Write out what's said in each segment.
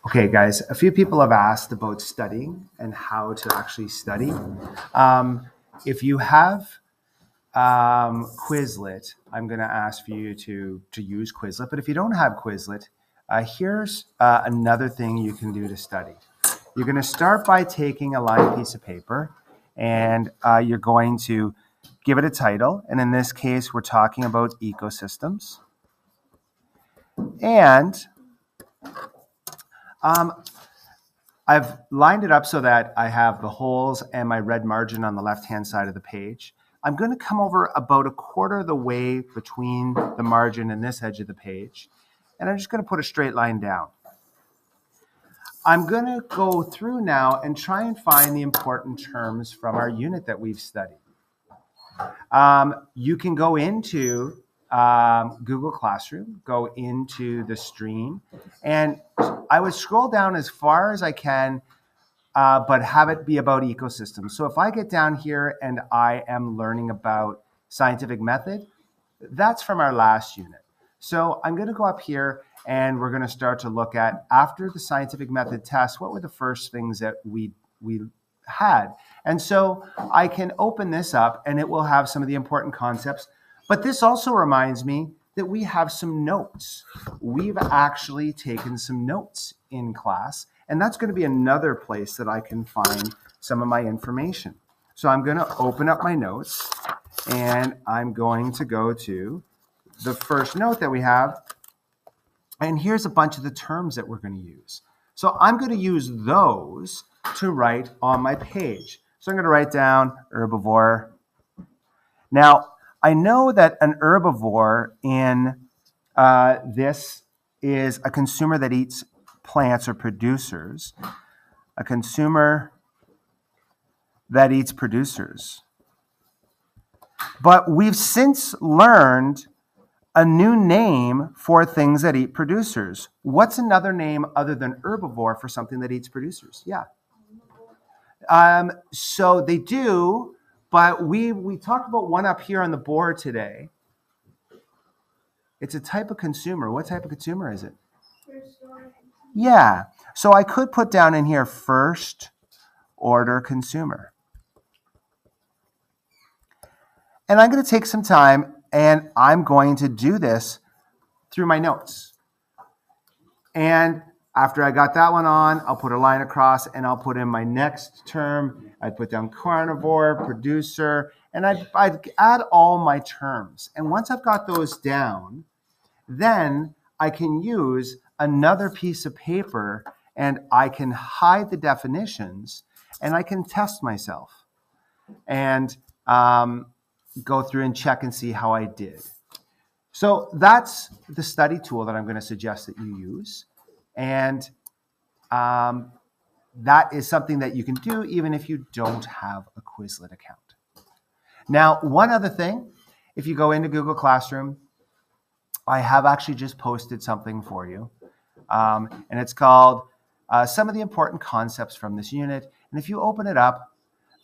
Okay, guys, a few people have asked about studying and how to actually study. If you have Quizlet, I'm going to ask for you to use Quizlet. But if you don't have Quizlet, here's another thing you can do to study. You're going to start by taking a lined piece of paper, and you're going to give it a title. And in this case, we're talking about ecosystems. And I've lined it up so that I have the holes and my red margin on the left-hand side of the page. I'm going to come over about a quarter of the way between the margin and this edge of the page, and I'm just going to put a straight line down. I'm going to go through now and try and find the important terms from our unit that we've studied. You can go into Google Classroom, go into the stream, and I would scroll down as far as I can, but have it be about ecosystems. So if I get down here and I am learning about scientific method, that's from our last unit. So I'm going to go up here and we're going to start to look at, after the scientific method test, what were the first things that we had. And so I can open this up and it will have some of the important concepts. But this also reminds me that we have some notes. We've actually taken some notes in class, and that's going to be another place that I can find some of my information. So I'm going to open up my notes and I'm going to go to the first note that we have. And here's a bunch of the terms that we're going to use. So I'm going to use those to write on my page. So I'm going to write down herbivore. Now, I know that an herbivore in this is a consumer that eats plants or producers. A consumer that eats producers. But we've since learned a new name for things that eat producers. What's another name other than herbivore for something that eats producers? Yeah. So they do, but we talked about one up here on the board today. It's a type of consumer. What type of consumer is it? First order. Yeah. So I could put down in here first order consumer. And I'm going to take some time and I'm going to do this through my notes. And after I got that one on, I'll put a line across and I'll put in my next term. I'd put down carnivore, producer, and I'd add all my terms. And once I've got those down, then I can use another piece of paper and I can hide the definitions and I can test myself and go through and check and see how I did. So that's the study tool that I'm going to suggest that you use. And that is something that you can do even if you don't have a Quizlet account. Now, one other thing, if you go into Google Classroom, I have actually just posted something for you. And it's called Some of the Important Concepts from This Unit. And if you open it up,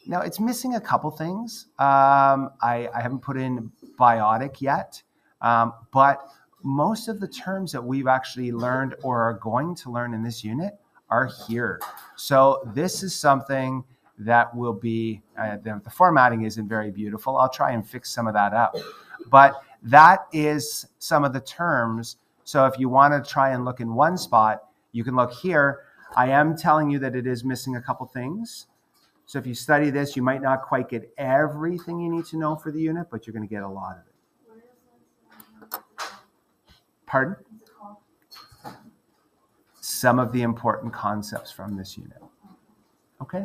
now it's missing a couple things. I haven't put in biotic yet, but most of the terms that we've actually learned or are going to learn in this unit are here. So this is something that will be, the formatting isn't very beautiful. I'll try and fix some of that up. But that is some of the terms. So if you want to try and look in one spot, you can look here. I am telling you that it is missing a couple things. So if you study this, you might not quite get everything you need to know for the unit, but you're going to get a lot of it. Pardon? Some of the important concepts from this unit. Okay?